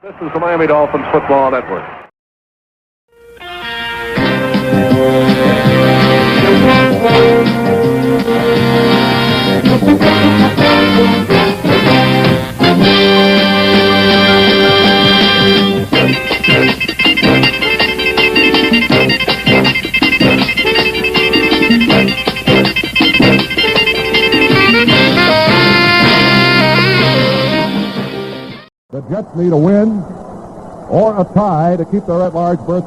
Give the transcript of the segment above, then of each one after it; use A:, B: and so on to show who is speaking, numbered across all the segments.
A: This is the Miami Dolphins Football Network.
B: The Jets need a win or a tie to keep their at-large berth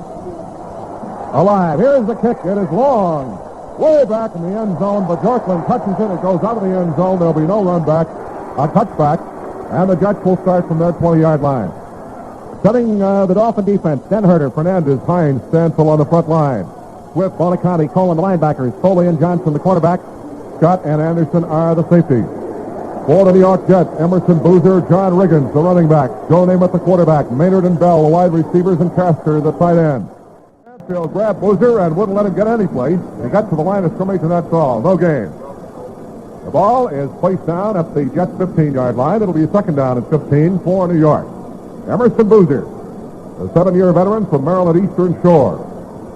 B: alive. Here's the kick. It is long, way back in the end zone, but Bjorklund touches it. It goes out of the end zone. There'll be no run back, a touchback, and the Jets will start from their 20-yard line. Setting the Dolphin defense, Denherter, Fernandez, Hines, Stansel on the front line. Swift, Bonaconte, Coleman, the linebackers. Foley and Johnson, the quarterback. Scott and Anderson are the safeties. For the New York Jets, Emerson, Boozer, John Riggins, the running back. Joe Namath, the quarterback. Maynard and Bell, the wide receivers, and Castor, the tight end. Mansfield grabbed Boozer and wouldn't let him get any place. He got to the line of scrimmage, and that's all. No gain. The ball is placed down at the Jets' 15-yard line. It'll be a second down and 15 for New York. Emerson Boozer, the 7-year veteran from Maryland Eastern Shore,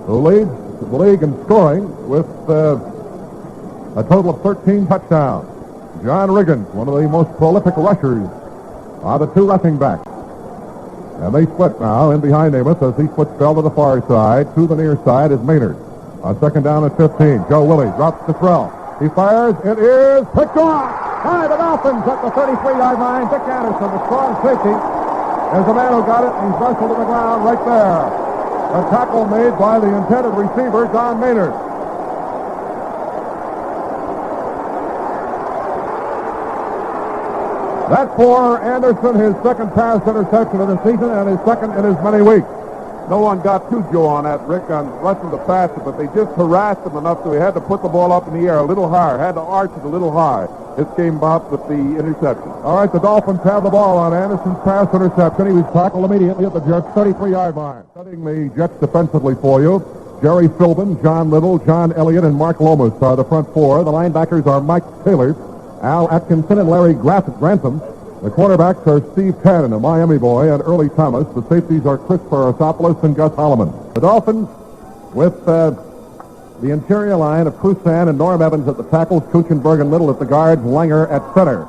B: who leads the league in scoring with a total of 13 touchdowns. John Riggins, one of the most prolific rushers, are the two rushing backs. And they split now in behind Namath as he splits Bell to the far side. To the near side is Maynard. On second down and 15. Joe Willie drops to throw. He fires. It is picked off by the Dolphins at the 33-yard line. Dick Anderson, the strong safety, is the man who got it. He's wrestled to the ground right there. A tackle made by the intended receiver, Don Maynard. That's for Anderson, his second pass interception of the season and his second in as many weeks.
C: No one got to Joe on that, Rick, on rushing the passer, but they just harassed him enough so he had to put the ball up in the air a little higher, had to arch it a little high. This came about with the interception.
B: All right, the Dolphins have the ball on Anderson's pass interception. He was tackled immediately at the Jets' 33-yard line. Setting the Jets defensively for you, Jerry Philbin, John Little, John Elliott, and Mark Lomas are the front four. The linebackers are Mike Taylor, Al Atkinson, and Larry Grantham. The quarterbacks are Steve Tannen, a Miami boy, and Early Thomas. The safeties are Chris Parasopoulos and Gus Holloman. The Dolphins, with the interior line of Krusan and Norm Evans at the tackles, Kuchenberg and Little at the guards, Langer at center.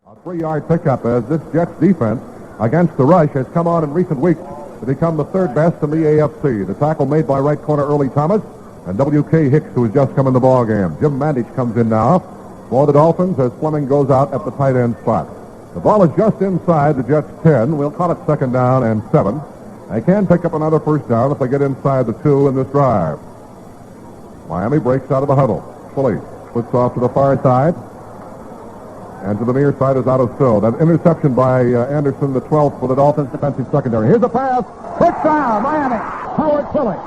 B: A 3-yard pickup as this Jets defense against the rush has come on in recent weeks to become the third best in the AFC. The tackle made by right corner Early Thomas and W.K. Hicks, who has just come in the ballgame. Jim Mandich comes in now for the Dolphins as Fleming goes out at the tight end spot. The ball is just inside the Jets' 10. We'll call it second down and 7. They can pick up another first down if they get inside the 2 in this drive. Miami breaks out of the huddle. Twilley splits off to the far side. And to the near side is Otto Still. That interception by Anderson, the 12th for the Dolphins defensive secondary. Here's a pass. First down, Miami. Howard Twilley.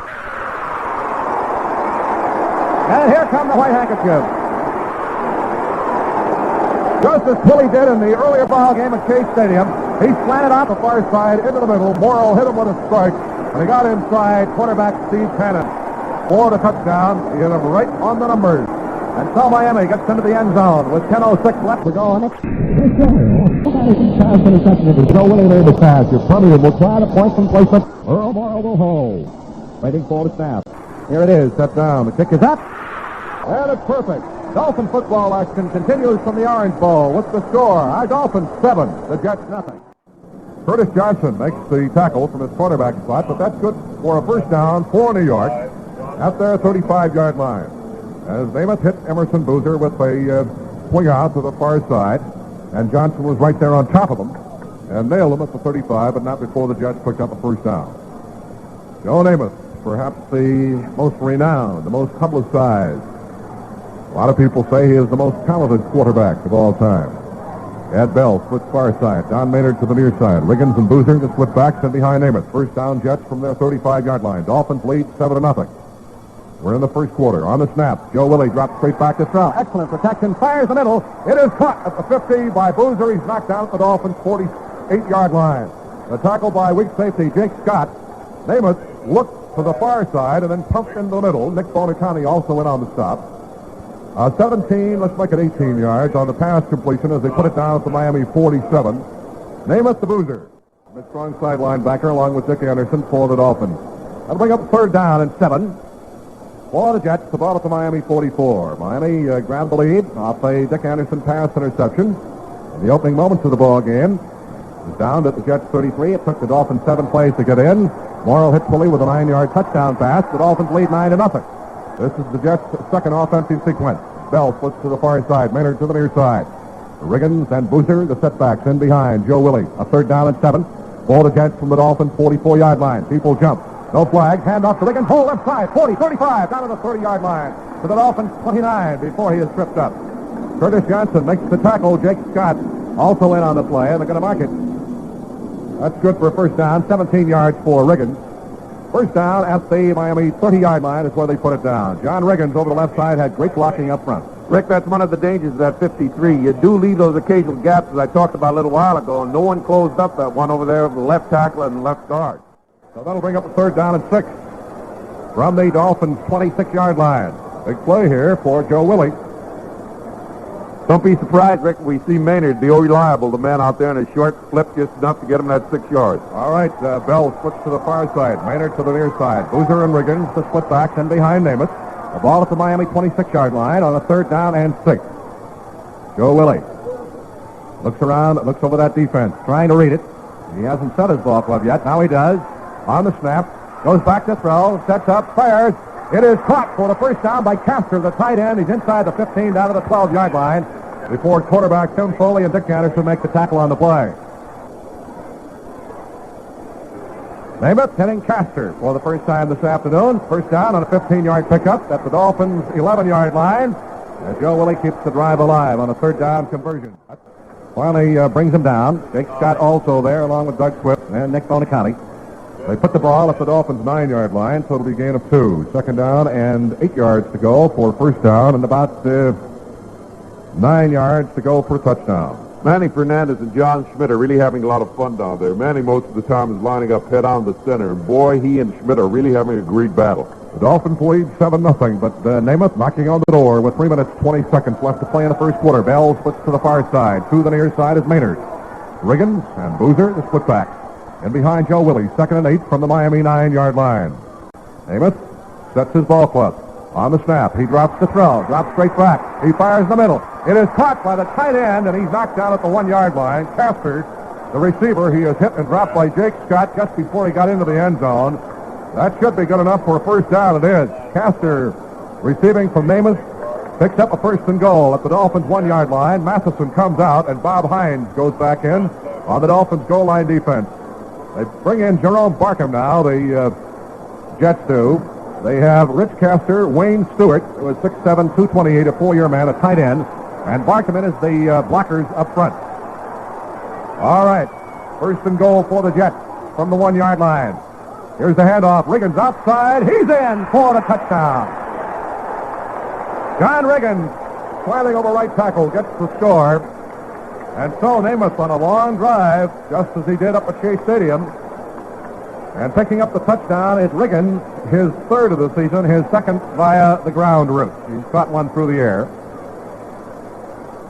B: And here come the White Handkerchiefs. Just as Twilley did in the earlier ball game at Chase Stadium, he slanted out the far side into the middle. Morrow hit him with a strike, and he got inside quarterback Steve Tannen for the touchdown. He hit him right on the numbers. And so Miami gets into the end zone with 10:06 left to go on it. Pass interception. If there's no winning there to pass, your Premier will try to point some placement. Earl Morrow will hold. Waiting for the snap. Here it is, set down. The kick is up, and it's perfect. Dolphin football action continues from the Orange Bowl with the score. Our Dolphins 7, the Jets nothing. Curtis Johnson makes the tackle from his quarterback spot, but that's good for a first down for New York at their 35-yard line. As Namath hit Emerson Boozer with a swing out to the far side, and Johnson was right there on top of him and nailed him at the 35, but not before the Jets picked up a first down. Joe Namath, perhaps the most renowned, the most publicized. A lot of people say he is the most talented quarterback of all time. Ed Bell splits far side. Don Maynard to the near side. Riggins and Boozer to split backs and behind Namath. First down Jets from their 35-yard line. Dolphins lead 7-0. We're in the first quarter. On the snap, Joe Willie drops straight back to throw. Excellent protection. Fires the middle. It is caught at the 50 by Boozer. He's knocked down at the Dolphins' 48-yard line. The tackle by weak safety Jake Scott. Namath looked to the far side and then pumped into the middle. Nick Bonaconte also in on the stop. 17, let's make it 18 yards on the pass completion as they put it down at the Miami 47. Namath the Boozer. The strong side linebacker along with Dick Anderson for the Dolphins. That'll bring up 3rd down and 7. For the Jets, the ball at the Miami 44. Miami grabbed the lead off a Dick Anderson pass interception. In the opening moments of the ball game, it was down at the Jets 33. It took the Dolphins 7 plays to get in. Morrill hit Twilley with a 9-yard touchdown pass. The Dolphins lead 9-0. This is the Jets' second offensive sequence. Bell flips to the far side. Maynard to the near side. Riggins and Boozer, the setbacks in behind. Joe Willie, a 3rd down and 7. Ball to Jets from the Dolphins 44-yard line. People jump. No flag. Hand off to Riggins. Hole left side. 40, 35. Down to the 30-yard line. To the Dolphins 29 before he is tripped up. Curtis Johnson makes the tackle. Jake Scott also in on the play, and they're going to mark it. That's good for a 1st down. 17 yards for Riggins. 1st down at the Miami 30-yard line is where they put it down. John Riggins over the left side had great blocking up front.
C: Rick, that's one of the dangers of that 53. You do leave those occasional gaps, as I talked about a little while ago, and no one closed up that one over there of the left tackle and left guard.
B: So that'll bring up a 3rd down and 6 from the Dolphins' 26-yard line. Big play here for Joe Willie.
C: Don't be surprised, Rick, we see Maynard be reliable, the man out there in a short flip just enough to get him that 6 yards.
B: All right, Bell splits to the far side. Maynard to the near side. Boozer and Riggins, the split backs, and behind Namath. The ball at the Miami 26-yard line on a 3rd down and 6. Joe Willie looks around, looks over that defense, trying to read it. He hasn't set his ball club yet. Now he does. On the snap, goes back to throw, sets up, fires. It is caught for the 1st down by Castor, the tight end. He's inside the 15 down to the 12-yard line before quarterback Tim Foley and Dick Anderson make the tackle on the play. Namath hitting Castor for the first time this afternoon. 1st down on a 15-yard pickup at the Dolphins' 11-yard line. And Joe Willie keeps the drive alive on a 3rd down conversion. Finally brings him down. Jake Scott also there along with Doug Swift and Nick Bonicani. They put the ball at the Dolphins' 9-yard line, so it'll be a gain of 2. 2nd down and 8 yards to go for 1st down, and about 9 yards to go for a touchdown.
C: Manny Fernandez and John Schmidt are really having a lot of fun down there. Manny most of the time is lining up head on the center, and boy, he and Schmidt are really having a great battle.
B: The Dolphins lead 7-0, but Namath knocking on the door with 3 minutes, 20 seconds left to play in the 1st quarter. Bell splits to the far side. To the near side is Maynard. Riggins and Boozer, the split back. And behind Joe Willie, 2nd and 8 from the Miami 9-yard line. Namath sets his ball club. On the snap, he drops the throw, drops straight back. He fires in the middle. It is caught by the tight end, and he's knocked down at the 1-yard line. Castor, the receiver, he is hit and dropped by Jake Scott just before he got into the end zone. That should be good enough for a 1st down. It is. Castor receiving from Namath, picks up a 1st and goal at the Dolphins' 1-yard line. Matheson comes out, and Bob Hines goes back in on the Dolphins' goal line defense. They bring in Jerome Barkham now, the Jets do. They have Rich Castor, Wayne Stewart, who is 6'7", 228, a 4-year man, a tight end, and Barkham is the blockers up front. All right, 1st and goal for the Jets from the 1-yard line. Here's the handoff. Riggins outside. He's in for the touchdown. John Riggins, smiling over right tackle, gets the score. And so Namath on a long drive, just as he did up at Shea Stadium. And picking up the touchdown is Riggins, his 3rd of the season, his 2nd via the ground route. He's caught one through the air.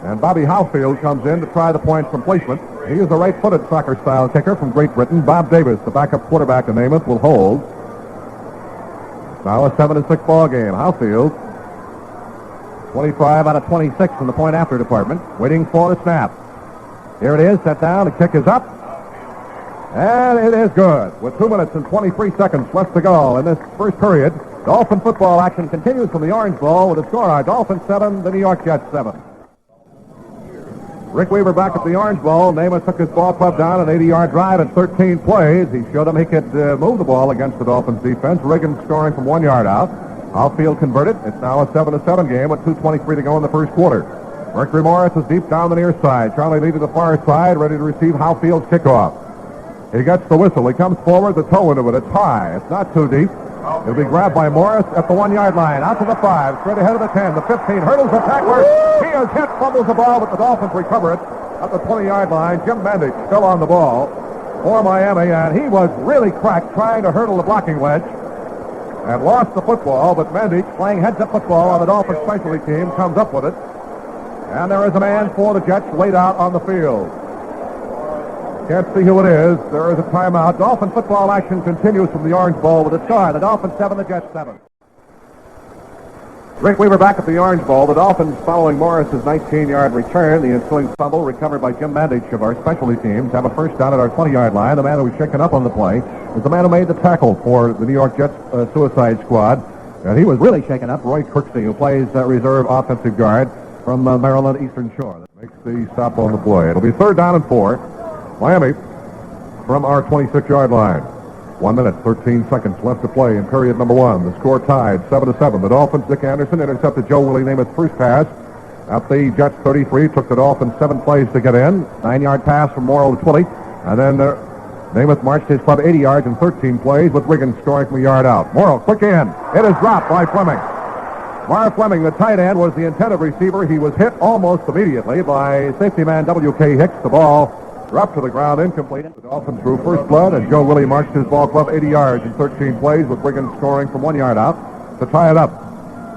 B: And Bobby Howfield comes in to try the point from placement. He is a right-footed soccer-style kicker from Great Britain. Bob Davis, the backup quarterback of Namath, will hold. It's now a 7-6 ball game. Howfield, 25 out of 26 in the point after department, waiting for the snap. Here it is, set down, the kick is up, and it is good. With 2 minutes and 23 seconds left to go in this 1st period, Dolphin football action continues from the Orange Bowl with a score: our Dolphins 7, the New York Jets 7. Rick Weaver back at the Orange Bowl. Namath took his ball club down an 80-yard drive in 13 plays. He showed them he could move the ball against the Dolphins defense. Riggins scoring from 1 yard out. Outfield converted. It's now a 7-7 game with 2:23 to go in the 1st quarter. Mercury Morris is deep down the near side. Charlie Lee to the far side, ready to receive Howfield's kickoff. He gets the whistle. He comes forward, the toe into it. It's high. It's not too deep. It'll be grabbed by Morris at the 1 yard line. Out to the 5, straight ahead of the 10, the 15. Hurdles the tackler. He is hit, fumbles the ball, but the Dolphins recover it at the 20 yard line. Jim Mandich still on the ball for Miami, and he was really cracked trying to hurdle the blocking wedge and lost the football, but Mandich, playing heads-up football on the Dolphins specialty team, comes up with it. And there is a man for the Jets laid out on the field. Can't see who it is. There is a timeout. Dolphin football action continues from the Orange Bowl with a score. The Dolphins 7, the Jets 7. Rick Weaver back at the Orange Bowl. The Dolphins following Morris's 19-yard return. The ensuing fumble recovered by Jim Mandich of our specialty teams. Have a first down at our 20-yard line. The man who was shaken up on the play is the man who made the tackle for the New York Jets suicide squad. And he was really shaken up. Roy Kirksey, who plays reserve offensive guard from Maryland Eastern Shore. That makes the stop on the play. It'll be 3rd down and 4. Miami from our 26-yard line. 1 minute, 13 seconds left to play in period number 1. The score tied 7-7. The Dolphins, Dick Anderson, intercepted Joe Willie Namath's first pass at the Jets 33. Took the Dolphins 7 plays to get in. 9-yard pass from Morrill to Twilley. And then Namath marched his club 80 yards in 13 plays with Riggins scoring from a yard out. Morrill, quick in. It is dropped by Fleming. Mar Fleming, the tight end, was the intended receiver. He was hit almost immediately by safety man W.K. Hicks. The ball dropped to the ground, incomplete. The Dolphins drew first blood, and Joe Willie marched his ball club 80 yards in 13 plays with Riggins scoring from 1 yard out to tie it up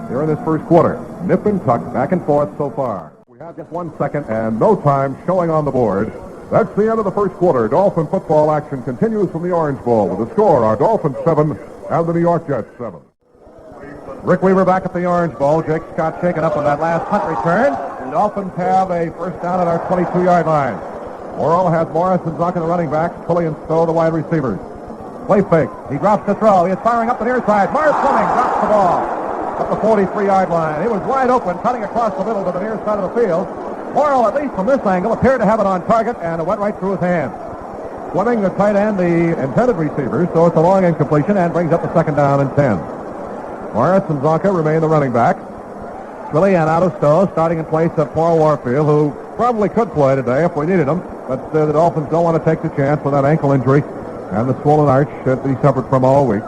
B: here in this first quarter. Nip and tuck, back and forth so far. We have just 1 second and no time showing on the board. That's the end of the first quarter. Dolphin football action continues from the Orange Bowl with the score, our Dolphins 7 and the New York Jets 7. Rick Weaver back at the Orange Bowl. Jake Scott shaken up on that last punt return. The Dolphins have a first down at our 22-yard line. Morrill has Morris and Zuck in the running backs. Twilley and Stowe the wide receivers. Play fake. He drops the throw. He is firing up the near side. Mar Fleming drops the ball at the 43-yard line. He was wide open, cutting across the middle to the near side of the field. Morrill, at least from this angle, appeared to have it on target, and it went right through his hands. Fleming, the tight end, the intended receiver, so it's a long incompletion and brings up the 2nd down and 10. Morris and Zonka remain the running backs. Twilley and Otto Stowe starting in place of Paul Warfield, who probably could play today if we needed him, but the Dolphins don't want to take the chance with that ankle injury and the swollen arch that he suffered from all week.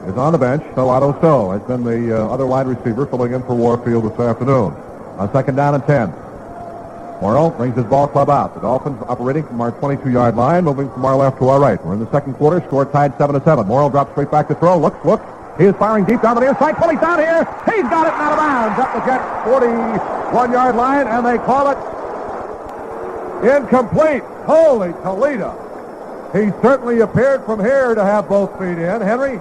B: Is on the bench, so Otto Stowe has been the other wide receiver filling in for Warfield this afternoon. On 2nd down and 10. Morrill brings his ball club out. The Dolphins operating from our 22-yard line, moving from our left to our right. We're in the second quarter, score tied 7-7. Morrill drops straight back to throw, looks. He is firing deep down the near side. Twilley's down here. He's got it and out of bounds up the Jets' 41-yard line, and they call it incomplete. Holy Toledo. He certainly appeared from here to have both feet in. Henry?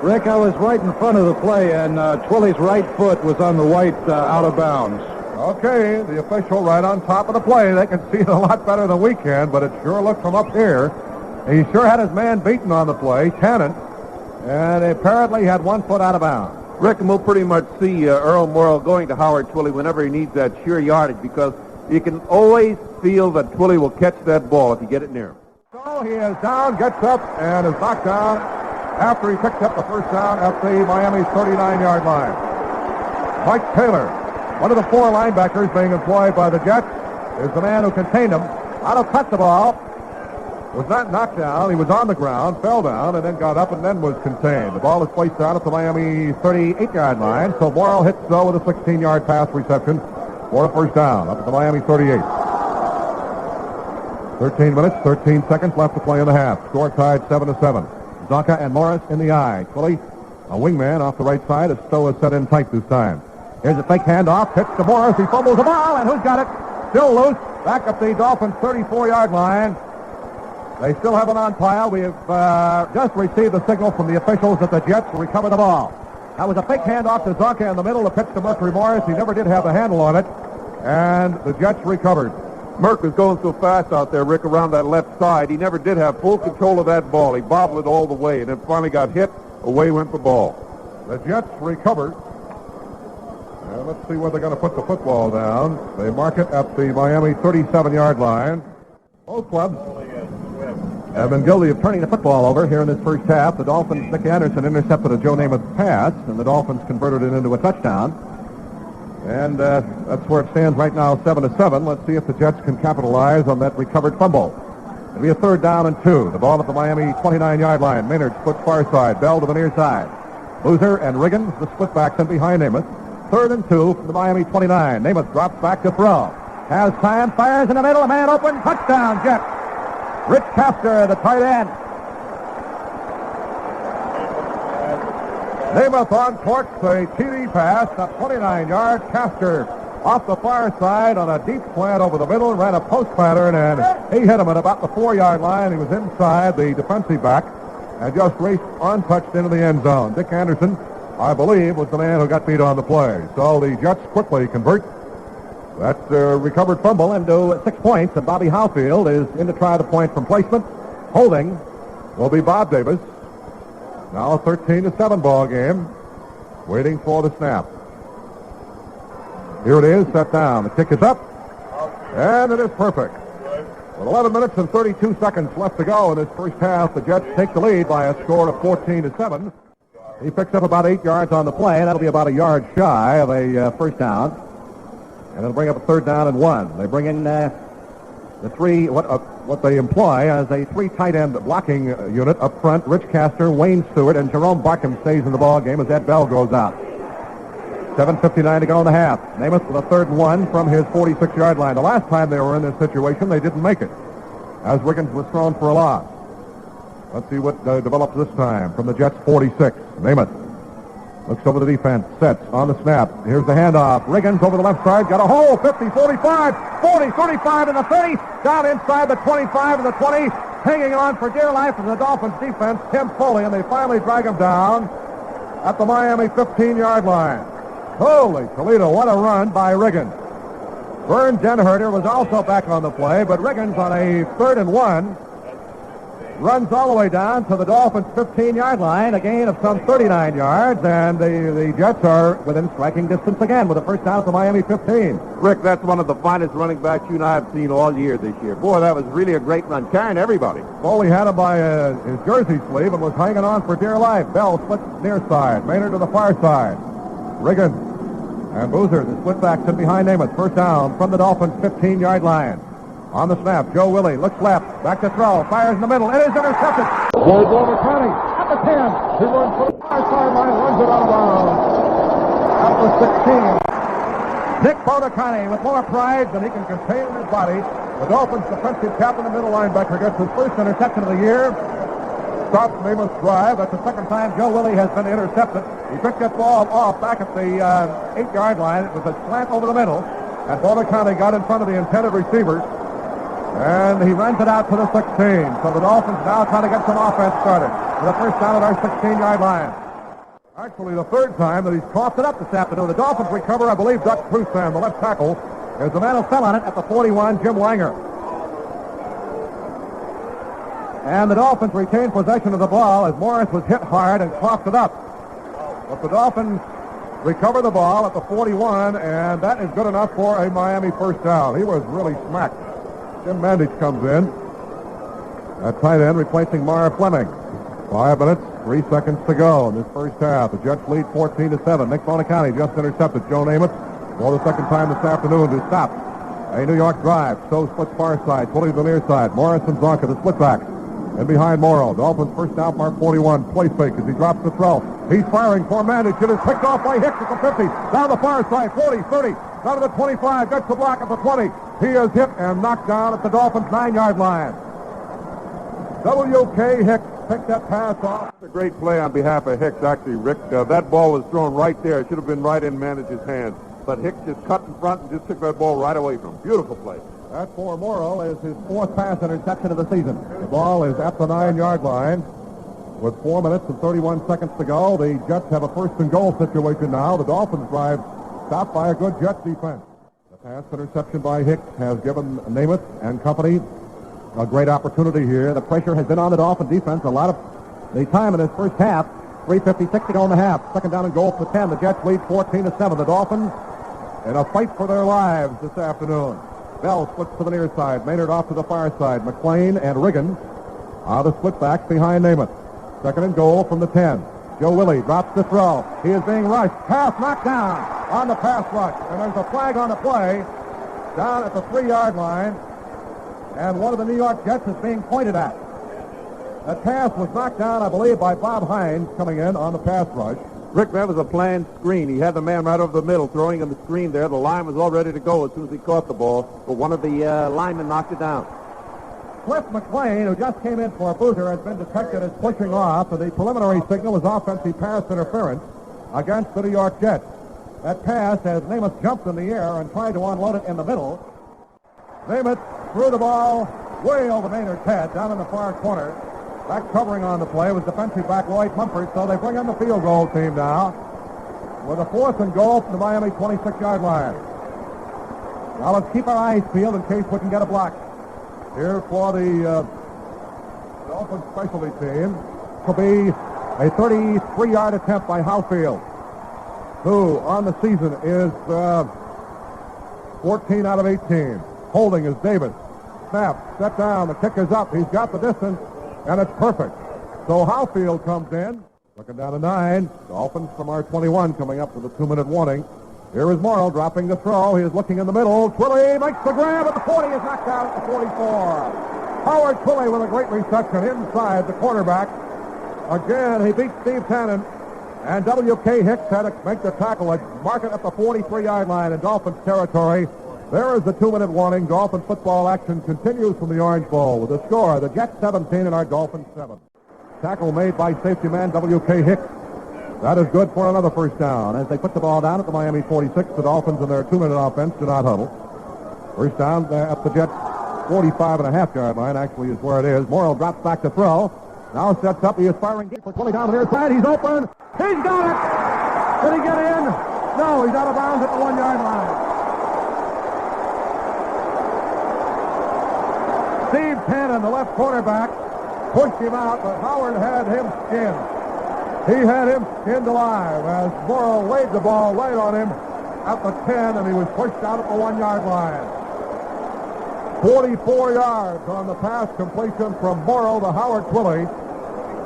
D: Rick, I was right in front of the play, and Twilley's right foot was on the white out of bounds.
B: Okay, the official right on top of the play. They can see it a lot better than we can, but it sure looked from up here. He sure had his man beaten on the play, Tannen, and apparently had 1 foot out of bounds.
C: Rick, and we'll pretty much see Earl Morrill going to Howard Twilley whenever he needs that sheer yardage, because you can always feel that Twilley will catch that ball if you get it near him.
B: So he is down, gets up, and is knocked down after he picked up the first down at the Miami 39-yard line. Mike Taylor, one of the 4 linebackers being employed by the Jets, is the man who contained him. Otto cut the ball, was not knocked down. He was on the ground, fell down, and then got up and then was contained. The ball is placed down at the Miami 38-yard line, so Morrill hits Stowe with a 16-yard pass reception for a first down up at the Miami 38. 13 minutes, 13 seconds left to play in the half. Score tied 7-7. Zonka and Morris in the eye. Twilley, a wingman off the right side, as Stowe is set in tight this time. Here's a fake handoff, pitch to Morris. He fumbles the ball, and who's got it? Still loose, back up the Dolphins' 34-yard line. They still have it on pile. We have just received the signal from the officials that the Jets will recover the ball. That was a fake handoff to Zonka in the middle, the pitch to Mercury Morris. He never did have the handle on it, and the Jets recovered.
C: Merck was going so fast out there, Rick, around that left side. He never did have full control of that ball. He bobbled it all the way, and then finally got hit. Away went the ball.
B: The Jets recovered. And let's see where they're going to put the football down. They mark it at the Miami 37-yard line. Both clubs have been guilty of turning the football over here in this first half. The Dolphins, Nick Anderson intercepted a Joe Namath pass, and the Dolphins converted it into a touchdown. And that's where it stands right now, 7-7. Let's see if the Jets can capitalize on that recovered fumble. It'll be a 3rd down and 2. The ball at the Miami 29-yard line. Maynard splits far side. Bell to the near side. Boozer and Riggins, the split backs in behind Namath. 3rd and 2 from the Miami 29. Namath drops back to throw. Has time, fires in the middle, a man open, touchdown, Jets. Rich Castor, the tight end. Namath on torques a TD pass, a 29-yard. Castor off the far side on a deep slant over the middle, ran a post pattern, and he hit him at about the 4-yard line. He was inside the defensive back and just raced untouched into the end zone. Dick Anderson, I believe, was the man who got beat on the play. So the Jets quickly convert that recovered fumble into 6 points, and Bobby Howfield is in to try the point from placement. Holding will be Bob Davis. Now a 13-7 ball game, waiting for the snap. Here it is, set down. The kick is up, and it is perfect. With 11 minutes and 32 seconds left to go in this first half, the Jets take the lead by a score of 14-7. He picks up about 8 yards on the play. That'll be about a yard shy of a first down. And it'll bring up a 3rd down and 1. They bring in the three, what they employ as a 3 tight end blocking unit up front. Rich Castor, Wayne Stewart, and Jerome Barkham stays in the ball game as Ed Bell goes out. 7:59 to go in the half. Namath with a 3rd and 1 from his 46-yard line. The last time they were in this situation, they didn't make it, as Riggins was thrown for a loss. Let's see what develops this time from the Jets' 46. Namath looks over the defense, sets on the snap. Here's the handoff. Riggins over the left side, got a hole. 50, 45, 40, 35, and the 30. Down inside the 25 and the 20. Hanging on for dear life from the Dolphins defense, Tim Foley, and they finally drag him down at the Miami 15-yard line. Holy Toledo, what a run by Riggins. Vern Denherter was also back on the play, but Riggins on a 3rd and 1 runs all the way down to the Dolphins' 15-yard line, a gain of some 39 yards, and the Jets are within striking distance again with a first down at the Miami 15.
C: Rick, that's one of the finest running backs you and I have seen all year this year. Boy, that was really a great run, carrying everybody.
B: Foley had him by his jersey sleeve and was hanging on for dear life. Bell splits near side, Maynard to the far side. Riggins and Boozer, the split backs in behind Namath. First down from the Dolphins' 15-yard line. On the snap, Joe Willie looks left, back to throw, fires in the middle. It is intercepted. Goes over Connie at the 10. He runs for the far sideline, runs it out of bounds at the 16. Nick Bodicani with more pride than he can contain in his body. The Dolphins' defensive captain and middle linebacker gets his first interception of the year. Stops Namath's drive. That's the second time Joe Willie has been intercepted. He picked that ball off back at the 8-yard line. It was a slant over the middle, and Bodicani got in front of the intended receivers. And he runs it out to the 16. So the Dolphins now trying to get some offense started with a first down at our 16-yard line. Actually, the 3rd time that he's coughed it up this afternoon. The Dolphins recover, I believe, Duck Prusam, the left tackle, is the man who fell on it at the 41, Jim Langer. And the Dolphins retain possession of the ball as Morris was hit hard and coughed it up. But the Dolphins recover the ball at the 41, and that is good enough for a Miami first down. He was really smacked. Jim Mandich comes in at tight end, replacing Mara Fleming. 5 minutes, 3 seconds to go in this first half. The Jets lead 14-7. Nick Bodicani just intercepted Joe Namath for the second time this afternoon to stop a New York drive. So splits far side, Twilley to the near side. Morris and Zonka, the split back. And behind Morrow, Dolphins first down, mark 41. Play fake as he drops the throw. He's firing for Mandich. It is picked off by Hicks at the 50. Down the far side, 40, 30. Down to the 25. Gets the block at the 20. He is hit and knocked down at the Dolphins' 9-yard line. W.K. Hicks picked that pass off.
C: It's a great play on behalf of Hicks, actually, Rick. That ball was thrown right there. It should have been right in Mandich's hands. But Hicks just cut in front and just took that ball right away from him. Beautiful play.
B: That for Morrow is his 4th pass interception of the season. The ball is at the 9-yard line with 4 minutes and 31 seconds to go. The Jets have a first and goal situation now. The Dolphins drive stopped by a good Jets defense. The pass interception by Hicks has given Namath and company a great opportunity here. The pressure has been on the Dolphin defense a lot of the time in this first half. 3:56 to go in the half. Second down and goal for 10. The Jets lead 14-7. The Dolphins in a fight for their lives this afternoon. Bell splits to the near side. Maynard off to the far side. McLean and Riggins are the split backs behind Namath. Second and goal from the 10. Joe Willie drops the throw. He is being rushed. Pass knocked down on the pass rush. And there's a flag on the play down at the 3-yard line. And one of the New York Jets is being pointed at. That pass was knocked down, I believe, by Bob Hines coming in on the pass rush.
C: Rick, that was a planned screen. He had the man right over the middle throwing him the screen there. The line was all ready to go as soon as he caught the ball, but one of the linemen knocked it down.
B: Cliff McLean, who just came in for Boozer, has been detected as pushing off, and the preliminary signal is offensive pass interference against the New York Jets. that pass as Namath jumped in the air and tried to unload it in the middle. Namath threw the ball way over Maynard's head down in the far corner. Back covering on the play was defensive back Lloyd Mumford, so they bring in the field goal team now with a 4th and goal from the Miami 26-yard line. Now let's keep our eyes peeled in case we can get a block. Here for the Dolphins specialty team will be a 33-yard attempt by Howfield, who on the season is 14 out of 18. Holding is Davis. Snap, set down, the kick is up. He's got the distance, and it's perfect. So Howfield comes in, looking down to 9. Dolphins from our 21 coming up with a 2-minute warning. Here is Morrow dropping the throw. He is looking in the middle. Twilley makes the grab at the 40. Is knocked out at the 44. Howard Twilley with a great reception inside the quarterback. Again, he beats Steve Tannen. And W.K. Hicks had to make the tackle and mark it at the 43-yard line in Dolphins territory. There is the 2-minute warning. Dolphin football action continues from the Orange Bowl with the score, the Jets 17 and our Dolphins 7. Tackle made by safety man W.K. Hicks. That is good for another first down. As they put the ball down at the Miami 46, the Dolphins in their 2-minute offense do not huddle. First down at the Jets 45.5-yard line, actually is where it is. Morrow drops back to throw. Now sets up. He is firing deep for Twilley down the near side. He's open. He's got it. Did he get in? No, he's out of bounds at the 1-yard line. Steve Tannen, the left quarterback, pushed him out, but Howard had him skinned. He had him skinned alive as Morrow laid the ball right on him at the 10, and he was pushed out at the 1-yard line. 44 yards on the pass completion from Morrow to Howard Twilley,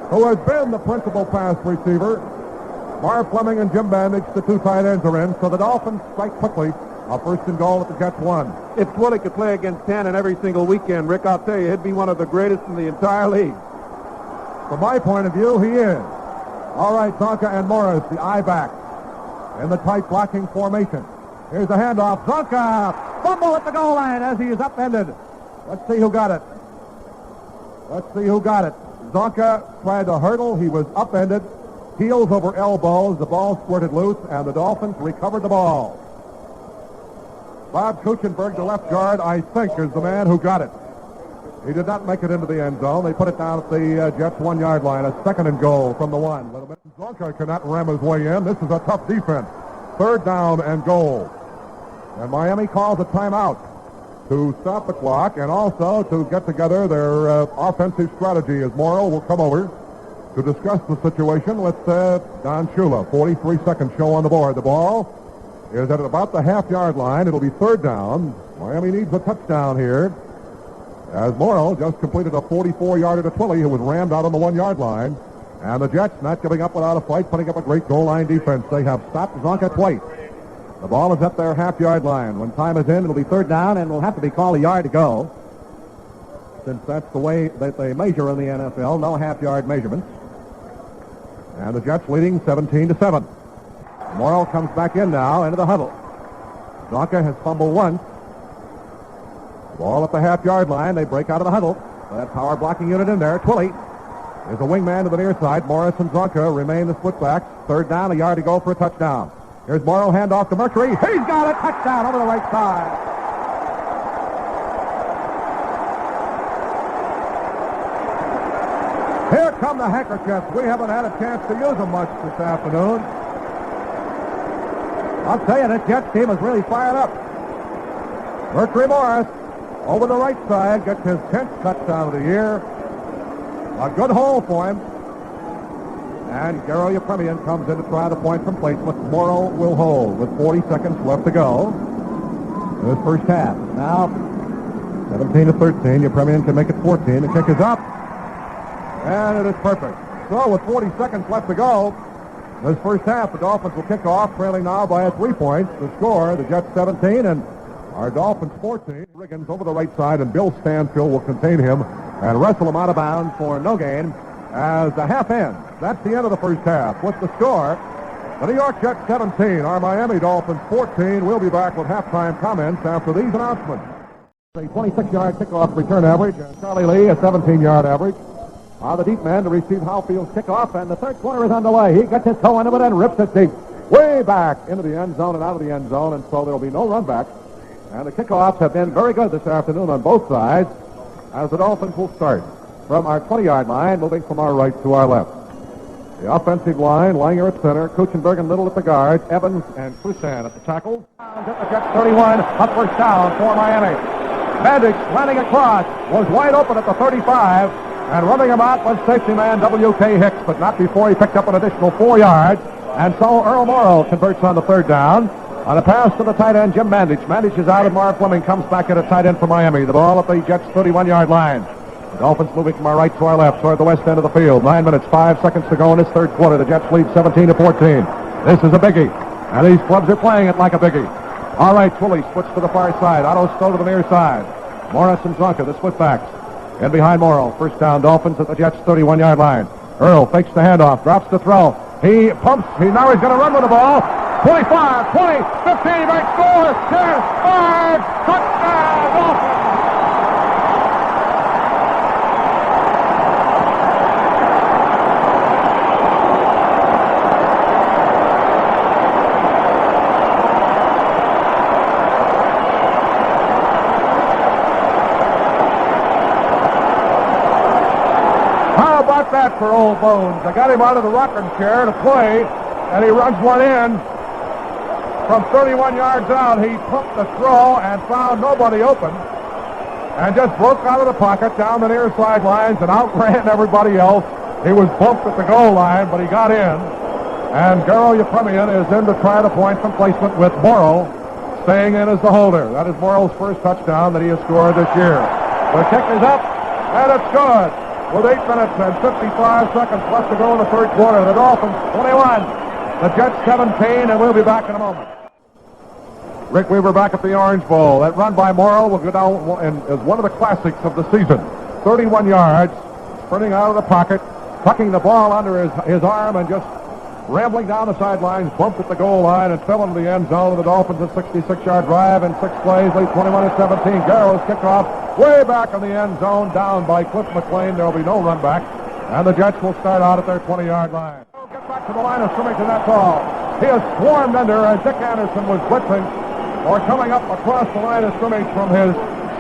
B: who has been the principal pass receiver. Marv Fleming and Jim Mandich, the 2 tight ends, are in, so the Dolphins strike quickly. A 1st and goal at the Jets 1.
C: If Twilley could play against Tannen every single weekend, Rick, I'll tell you, he'd be one of the greatest in the entire league.
B: From my point of view, he is. All right, Zonka and Morris, the I-back, in the tight blocking formation. Here's the handoff. Zonka, fumble at the goal line as he is upended. Let's see who got it. Zonka tried to hurdle. He was upended. Heels over elbows. The ball squirted loose, and the Dolphins recovered the ball. Bob Kuchenberg, the left guard, I think, is the man who got it. He did not make it into the end zone. They put it down at the Jets 1-yard line. A 2nd and goal from the 1. Zonka cannot ram his way in. This is a tough defense. 3rd down and goal. And Miami calls a timeout to stop the clock and also to get together their offensive strategy as Morrow will come over to discuss the situation with Don Shula. 43 seconds show on the board. The ball is at about the half-yard line. It'll be 3rd down. Miami needs a touchdown here, as Morrow just completed a 44-yarder to Twilley, who was rammed out on the 1-yard line. And the Jets not giving up without a fight, putting up a great goal line defense. They have stopped Zonka twice. The ball is at their half-yard line. When time is in, it'll be 3rd down, and will have to be called a yard to go, since that's the way that they measure in the NFL. No half-yard measurements. And the Jets leading 17-7. Morrow comes back in now into the huddle. Zonka has fumbled once. Ball at the half-yard line. They break out of the huddle. That power blocking unit in there. Twilley is a wingman to the near side. Morris and Zonka remain the split backs. 3rd down, a yard to go for a touchdown. Here's Morrow, handoff to Mercury. He's got it. Touchdown over the right side. Here come the handkerchiefs. We haven't had a chance to use them much this afternoon. I'll tell you, this Jets team is really fired up. Mercury Morris over the right side gets his 10th touchdown of the year. A good hole for him. And Garo Yepremian comes in to try the point from placement. Morrow will hold with 40 seconds left to go in this first half. Now, 17-13. Yepremian can make it 14. The kick is up. And it is perfect. So with 40 seconds left to go, this first half, the Dolphins will kick off, trailing now by 3 points. The score, the Jets 17 and our Dolphins 14. Riggins over the right side, and Bill Stanfield will contain him and wrestle him out of bounds for no gain as the half ends. That's the end of the first half. With the score, the New York Jets 17, our Miami Dolphins 14. We'll be back with halftime comments after these announcements. A 26-yard kickoff return average, and Charlie Lee a 17-yard average. The deep man to receive Howfield's kickoff, and the 3rd quarter is underway. He gets his toe into it and rips it deep. way back into the end zone and out of the end zone, and so there will be no run back. And the kickoffs have been very good this afternoon on both sides, as the Dolphins will start from our 20-yard line, moving from our right to our left. The offensive line, Langer at center, Kuchenberg and Little at the guards, Evans and Klusan at the tackle. At the Jets 31, up first down for Miami. Mandich running across, was wide open at the 35, and running him out was safety man W.K. Hicks, but not before he picked up an additional 4 yards. And so Earl Morrow converts on the third down. On a pass to the tight end, Jim Mandich. Mandich is out, and Marv Fleming comes back at a tight end for Miami. The ball at the Jets' 31-yard line. The Dolphins moving from our right to our left toward the west end of the field. 9 minutes, 5 seconds to go in this third quarter. The Jets lead 17-14. This is a biggie, and these clubs are playing it like a biggie. All right, Twilley switch to the far side. Otto Stowe to the near side. Morris and Zonka, the split backs. In behind Morrow. First down, Dolphins at the Jets' 31-yard line. Earl fakes the handoff, drops the throw. He pumps. Now he's going to run with the ball. 25, 20, 15, makes 4, 10, 5, touchdown, Dolphins! That for old Bones. I got him out of the rocking chair to play, and he runs one in from 31 yards out. He pumped the throw and found nobody open, and just broke out of the pocket down the near sidelines and outran everybody else. He was bumped at the goal line, but he got in, and Garo Yepremian is in to try the point from placement with Morrow staying in as the holder. That is Morrow's first touchdown that he has scored this year. The kick is up, and it's good. With 8 minutes and 55 seconds left to go in the third quarter. The Dolphins 21, the Jets 17, and we'll be back in a moment. Rick Weaver back at the Orange Bowl. That run by Morrow will go down as one of the classics of the season. 31 yards, sprinting out of the pocket, tucking the ball under his arm and just rambling down the sidelines, bumped at the goal line and fell into the end zone. The Dolphins a 66-yard drive and 6 plays, lead 21-17. Garrow's kickoff way back in the end zone, down by Cliff McLean. There will be no run back, and the Jets will start out at their 20-yard line. Get back to the line of scrimmage, and that's all. He is swarmed under as Dick Anderson was blitzing or coming up across the line of scrimmage from his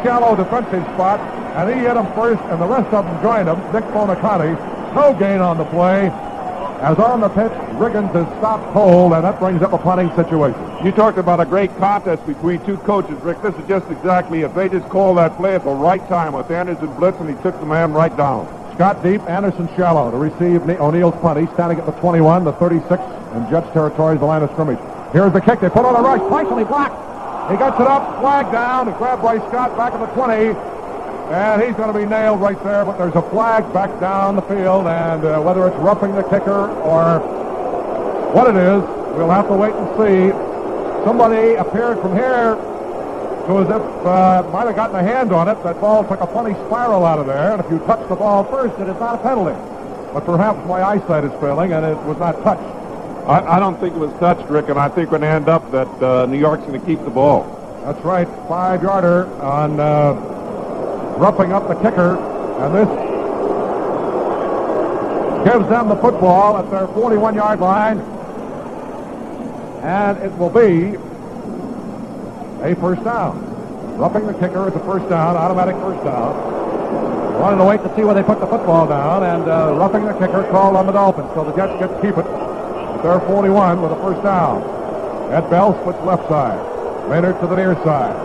B: shallow defensive spot, and he hit him first, and the rest of them joined him. Nick Bonacati, no gain on the play. As on the pitch, Riggins is stopped cold, and that brings up a punting situation.
C: You talked about a great contest between two coaches, Rick. This is just exactly it. They just called that play at the right time with Anderson blitz, and he took the man right down.
B: Scott deep, Anderson shallow to receive O'Neill's punt. He's standing at the 21, the 36, and Jets territory is the line of scrimmage. Here's the kick. They put on a rush. Twice blocked. He gets it up, flag down, and grabbed by Scott back at the 20. And he's going to be nailed right there, but there's a flag back down the field, and whether it's roughing the kicker or what it is, we'll have to wait and see. Somebody appeared from here to as if might have gotten a hand on it. That ball took a funny spiral out of there, and if you touch the ball first, it is not a penalty. But perhaps my eyesight is failing, and it was not touched.
C: I don't think it was touched, Rick, and I think we're going to end up that New York's going to keep the ball.
B: That's right, 5-yarder on roughing up the kicker, and this gives them the football at their 41-yard line, and it will be a first down. Roughing the kicker is a first down, automatic first down. Wanted to wait to see where they put the football down, and roughing the kicker called on the Dolphins, so the Jets get to keep it at their 41 with a first down. Ed Bell splits left side. Maynard to the near side.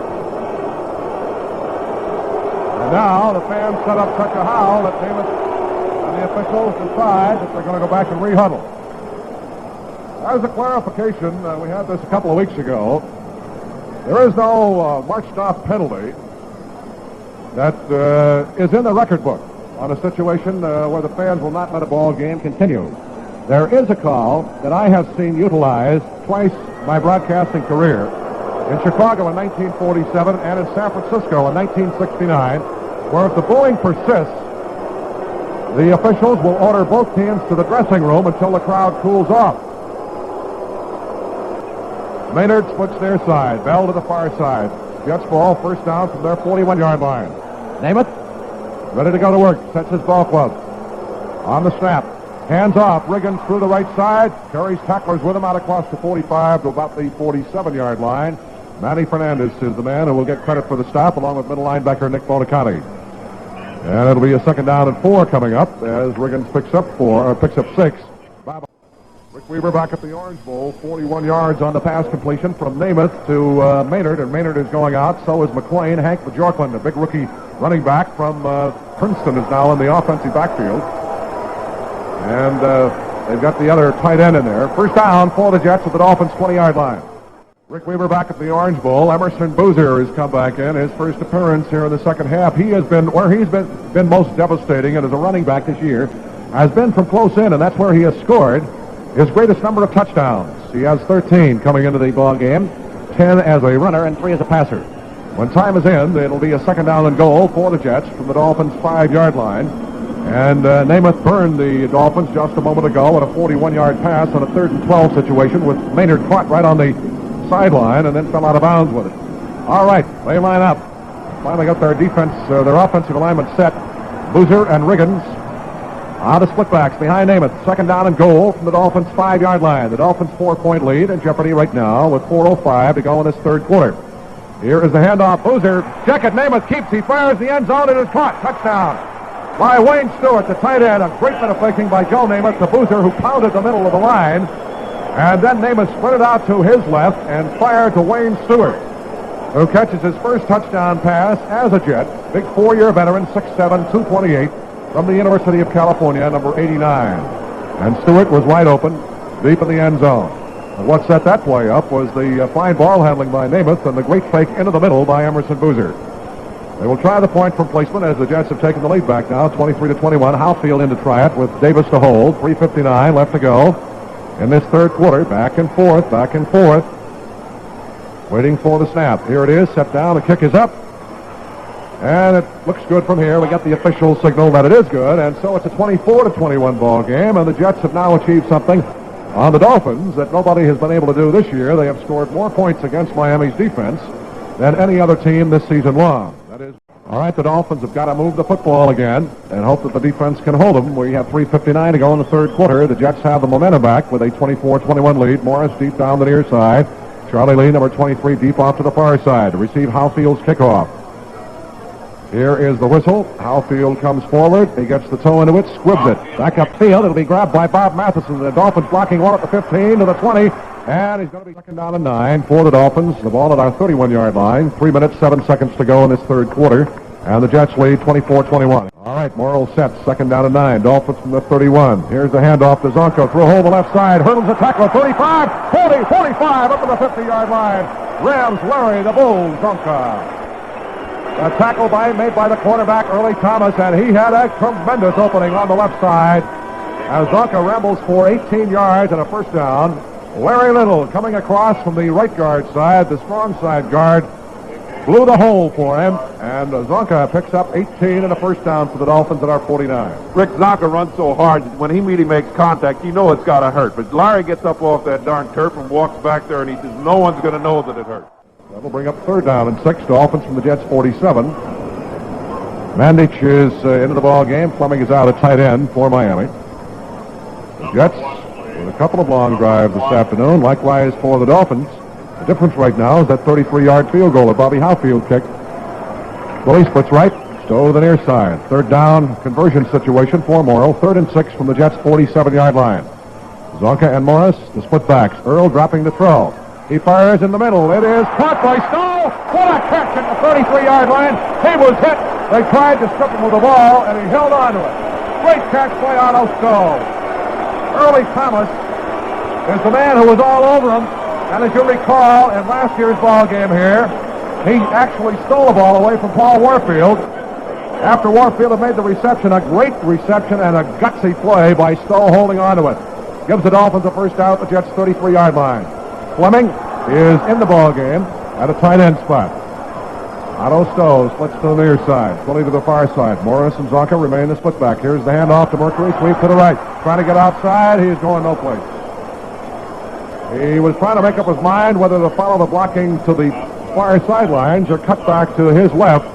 B: And now the fans set up such a howl that Namath and the officials decide that they're going to go back and re-huddle. As a clarification, we had this a couple of weeks ago. There is no marched-off penalty that is in the record book on a situation where the fans will not let a ball game continue. There is a call that I have seen utilized twice my broadcasting career, in Chicago in 1947 and in San Francisco in 1969, where if the booing persists, the officials will order both teams to the dressing room until the crowd cools off. Maynard splits near side, Bell to the far side. Jets ball first down from their 41-yard line. Namath, ready to go to work, sets his ball club. On the snap, Hands off. Riggins through the right side. Carries tacklers with him out across the 45 to about the 47-yard line. Manny Fernandez is the man who will get credit for the stop, along with middle linebacker Nick Bonacati. And it'll be a 2nd down and 4 coming up as Riggins picks up 6. Rick Weber back at the Orange Bowl, 41 yards on the pass completion from Namath to Maynard, and Maynard is going out. So is McLean. Hank Bajorklin, the big rookie running back from Princeton, is now in the offensive backfield. And they've got the other tight end in there. First down for the Jets at the Dolphins' 20-yard line. Rick Weber back at the Orange Bowl. Emerson Boozer has come back in. His first appearance here in the second half. He has been where he's been most devastating, and as a running back this year, has been from close in, and that's where he has scored his greatest number of touchdowns. He has 13 coming into the ball game, 10 as a runner and 3 as a passer. When time is in, it'll be a 2nd down and goal for the Jets from the Dolphins' 5-yard line. And Namath burned the Dolphins just a moment ago with a 41-yard pass on a 3rd and 12 situation with Maynard caught right on the sideline and then fell out of bounds with it. All right, they line up. Finally got their defense, their offensive alignment set. Boozer and Riggins on the splitbacks behind Namath. 2nd down and goal from the Dolphins' 5-yard line. The Dolphins' 4-point lead in jeopardy right now with 4:05 to go in this third quarter. Here is the handoff. Boozer, check it. Namath keeps. He fires the end zone. It is caught. Touchdown by Wayne Stewart, the tight end. A great bit of faking by Joe Namath to Boozer, who pounded the middle of the line. And then Namath sprinted out to his left and fired to Wayne Stewart, who catches his first touchdown pass as a Jet. Big 4-year veteran, 6'7", 228, from the University of California, number 89. And Stewart was wide open, deep in the end zone. And what set that play up was the fine ball handling by Namath and the great fake into the middle by Emerson Boozer. They will try the point from placement as the Jets have taken the lead back now, 23-21. Halfield in to try it with Davis to hold. 3:59 left to go in this third quarter. Back and forth. Waiting for the snap. Here it is, set down, the kick is up. And it looks good from here. We got the official signal that it is good, and so it's a 24-21 ball game, and the Jets have now achieved something on the Dolphins that nobody has been able to do this year. They have scored more points against Miami's defense than any other team this season long. That is, all right, the Dolphins have got to move the football again and hope that the defense can hold them. We have 3:59 to go in the third quarter. The Jets have the momentum back with a 24-21 lead. Morris deep down the near side. Charlie Lee, number 23, deep off to the far side to receive Halfield's kickoff. Here is the whistle. Halfield comes forward. He gets the toe into it, squibs it. Back upfield. It'll be grabbed by Bob Matheson. The Dolphins blocking one at the 15 to the 20. And he's going to be 2nd down and 9 for the Dolphins. The ball at our 31-yard line. 3 minutes, 7 seconds to go in this third quarter. And the Jets lead 24-21. All right, Morrill sets. 2nd down and 9. Dolphins from the 31. Here's the handoff to Zonko. Through a hole on the left side. Hurdles the tackle. 35, 40, 45 up to the 50-yard line. Rams Larry the Bull Zonka. A tackle made by the quarterback, Early Thomas, and he had a tremendous opening on the left side as Zonka rambles for 18 yards and a first down. Larry Little coming across from the right guard side, the strong side guard, blew the hole for him, and Zonka picks up 18 and a first down for the Dolphins at our 49.
C: Rick, Zonka runs so hard that when he really makes contact, you know it's got to hurt. But Larry gets up off that darn turf and walks back there, and he says no one's going to know that it hurt.
B: That'll bring up 3rd down and 6. Dolphins from the Jets 47. Mandich is into the ball game. Fleming is out at tight end for Miami. The Jets with a couple of long drives this afternoon. Likewise for the Dolphins. The difference right now is that 33-yard field goal that Bobby Halfield kicked. Twilley splits right. Stowe to the near side. 3rd down conversion situation for Morrill. 3rd and 6 from the Jets 47-yard line. Zonka and Morris, the split backs. Earl dropping the throw. He fires in the middle. It is caught by Stowe. What a catch at the 33-yard line. He was hit. They tried to strip him with the ball, and he held on to it. Great catch by Otto Stowe. Early Thomas is the man who was all over him. And as you recall, in last year's ball game here, he actually stole the ball away from Paul Warfield. After Warfield had made the reception, a great reception and a gutsy play by Stowe holding on to it. Gives the Dolphins a first down at the Jets' 33-yard line. Fleming is in the ball game at a tight end spot. Otto Stowe splits to the near side. Twilley to the far side. Morris and Zonka remain the split back. Here's the handoff to Mercury. Sweep to the right. Trying to get outside. He's going no place. He was trying to make up his mind whether to follow the blocking to the far sidelines or cut back to his left.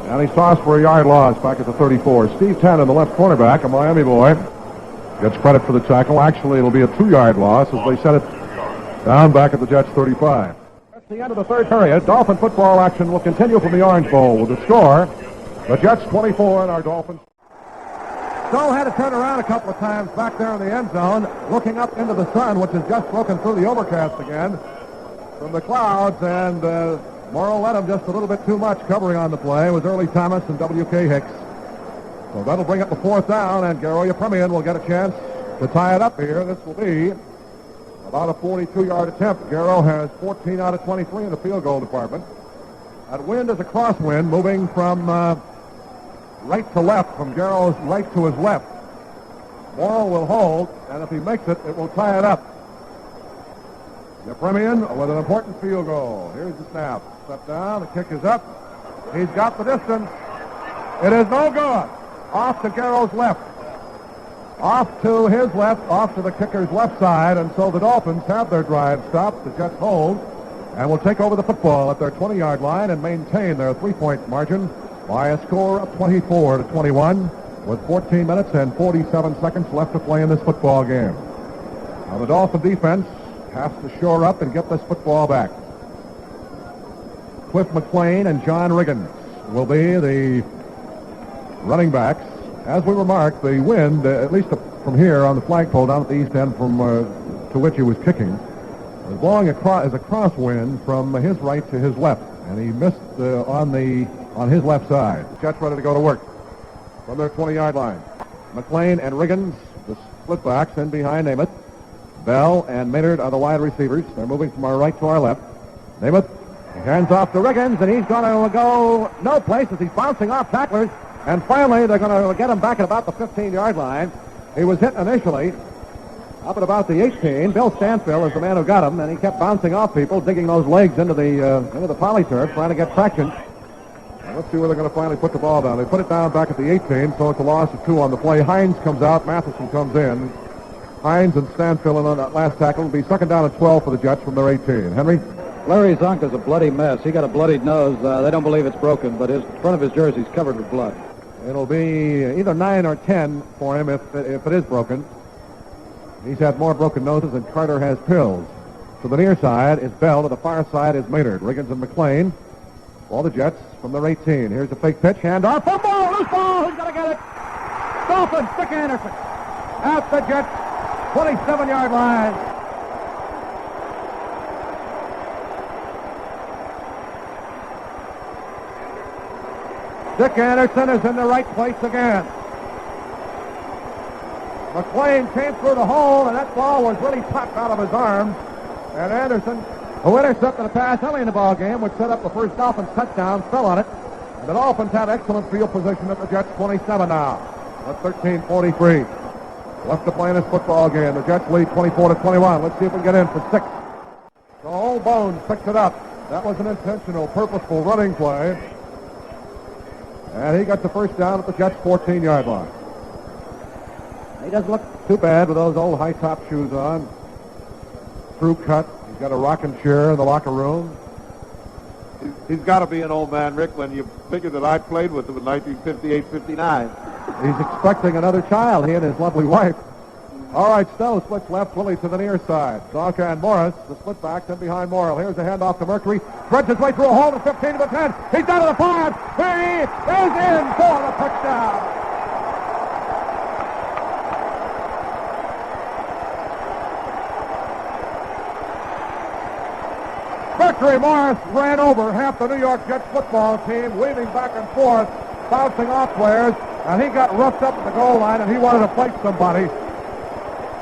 B: And he's tossed for a yard loss back at the 34. Steve Tannen, the left cornerback, a Miami boy, gets credit for the tackle. Actually, it'll be a 2-yard loss as they set it down back at the Jets' 35. That's the end of the third period. Dolphin football action will continue from the Orange Bowl with the score. The Jets 24 and our Dolphins. Stoll had to turn around a couple of times back there in the end zone, looking up into the sun, which has just broken through the overcast again from the clouds, and Morrow led him just a little bit too much covering on the play. It was Early Thomas and W.K. Hicks. So that'll bring up the 4th down, and Garo Yepremian will get a chance to tie it up here. This will be about a 42-yard attempt. Garo has 14 out of 23 in the field goal department. That wind is a crosswind moving from right to left, from Garo's right to his left. Morrow will hold, and if he makes it, it will tie it up. Yepremian with an important field goal. Here's the snap. Step down, the kick is up. He's got the distance. It is no good. Off to Garo's left. Off to his left, off to the kicker's left side, and so the Dolphins have their drive stopped. The Jets hold, and will take over the football at their 20-yard line and maintain their 3-point margin by a score of 24-21 with 14 minutes and 47 seconds left to play in this football game. Now the Dolphin defense has to shore up and get this football back. Cliff McLean and John Riggins will be the running backs. As we remarked, the wind, at least from here on the flagpole down at the east end from to which he was kicking, was blowing as a crosswind from his right to his left, and he missed on his left side. Jets ready to go to work from their 20-yard line. McLean and Riggins, the split backs, in behind Namath. Bell and Maynard are the wide receivers. They're moving from our right to our left. Namath hands off to Riggins, and he's going to go no place as he's bouncing off tacklers. And finally, they're going to get him back at about the 15-yard line. He was hit initially up at about the 18. Bill Stanfill is the man who got him, and he kept bouncing off people, digging those legs into the polyturf, trying to get traction. And let's see where they're going to finally put the ball down. They put it down back at the 18, so it's a loss of 2 on the play. Hines comes out. Matheson comes in. Hines and Stanfill on that last tackle. It'll be 2nd down and 12 for the Jets from their 18. Henry?
D: Larry Zonka's a bloody mess. He got a bloodied nose. They don't believe it's broken, but his front of his jersey's covered with blood.
B: It'll be either 9 or 10 for him if it is broken. He's had more broken noses than Carter has pills. To the near side is Bell. To the far side is Maynard. Riggins and McLean. All the Jets from their 18. Here's the fake pitch. Handoff. Fumble. Loose ball. Who's going to get it? Dolphins. Dick Anderson. At the Jets' 27-yard line. Dick Anderson is in the right place again. McLean came through the hole, and that ball was really popped out of his arms. And Anderson, who intercepted a pass early in the ball game, which set up the first Dolphins touchdown, fell on it. And the Dolphins have excellent field position at the Jets' 27 now. At 13:43 left to play in this football game. The Jets lead 24-21. Let's see if we can get in for 6. So Old Bones picks it up. That was an intentional, purposeful running play. And he got the first down at the Jets' 14-yard line. He doesn't look too bad with those old high-top shoes on. Crew cut. He's got a rocking chair in the locker room.
C: He's got to be an old man, Rick, when you figure that I played with him in 1958-59.
B: He's expecting another child, he and his lovely wife. All right, Stowe splits left, Twilley to the near side. Zonka and Morris, the split backs in behind Morrill. Here's a handoff to Mercury. Threads his way through a hole to 15 to the 10. He's down to the 5. He is in for the touchdown. Mercury Morris ran over half the New York Jets football team, weaving back and forth, bouncing off players, and he got roughed up at the goal line, and he wanted to fight somebody.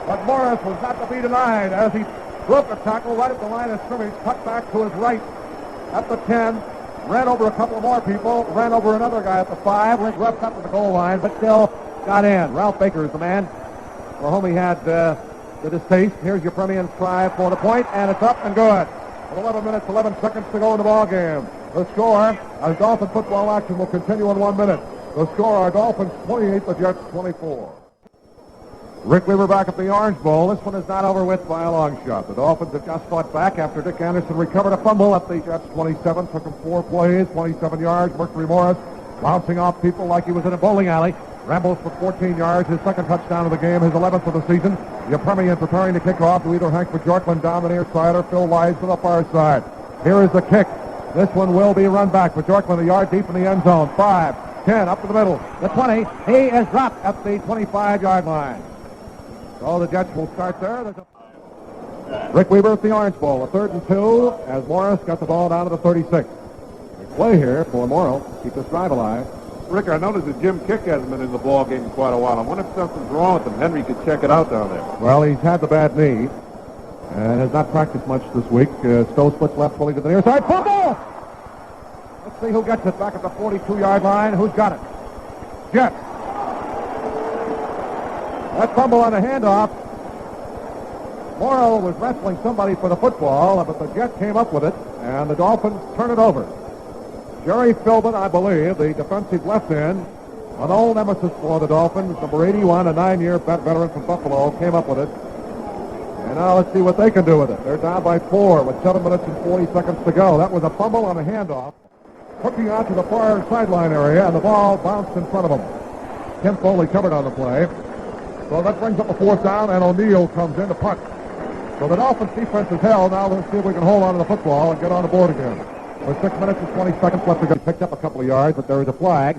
B: But Morris was not to be denied as he broke a tackle right at the line of scrimmage, cut back to his right at the 10, ran over a couple of more people, ran over another guy at the 5, went roughed up at the goal line, but still got in. Ralph Baker is the man for whom he had the distaste. Here's your Yepremian's try for the point, and it's up and good. With 11 minutes, 11 seconds to go in the ball game. The score, as Dolphin football action will continue in 1 minute. The score, our Dolphins 28, the Jets 24. Rick Weaver back at the Orange Bowl. This one is not over with by a long shot. The Dolphins have just fought back after Dick Anderson recovered a fumble at the Jets 27. Took him 4 plays, 27 yards. Mercury Morris bouncing off people like he was in a bowling alley. Rambles for 14 yards, his second touchdown of the game, his 11th of the season. Ewbank preparing to kick off to either Hank Bajorklin down the near side or Phil Wise to the far side. Here is the kick. This one will be run back. Bajorklin a yard deep in the end zone. 5, 10, up to the middle. The 20. He is dropped at the 25-yard line. So the Jets will start there. Rick Weber at the Orange Bowl, a 3rd and 2, as Morris got the ball down to the 36. Big play here for Morrow. Keep this drive alive.
C: Rick, I noticed that Jim Kick hasn't been in the ball game in quite a while. I wonder if something's wrong with him. Henry could check it out down there.
B: Well, he's had the bad knee and has not practiced much this week. Stowe splits left, Twilley to the near side. Fumble! Let's see who gets it back at the 42-yard line. Who's got it? Jets. That fumble on the handoff. Morrow was wrestling somebody for the football, but the Jets came up with it, and the Dolphins turn it over. Jerry Philbin, I believe, the defensive left end, an old nemesis for the Dolphins, number 81, a 9-year veteran from Buffalo, came up with it. And now let's see what they can do with it. They're down by 4 with 7 minutes and 40 seconds to go. That was a fumble on a handoff, hooking out to the far sideline area, and the ball bounced in front of them. Ken Foley covered on the play. So that brings up a 4th down, and O'Neill comes in to punt. So the Dolphins defense is held. Now let's see if we can hold on to the football and get on the board again. With 6 minutes and 20 seconds left to go. Picked up a couple of yards, but there is a flag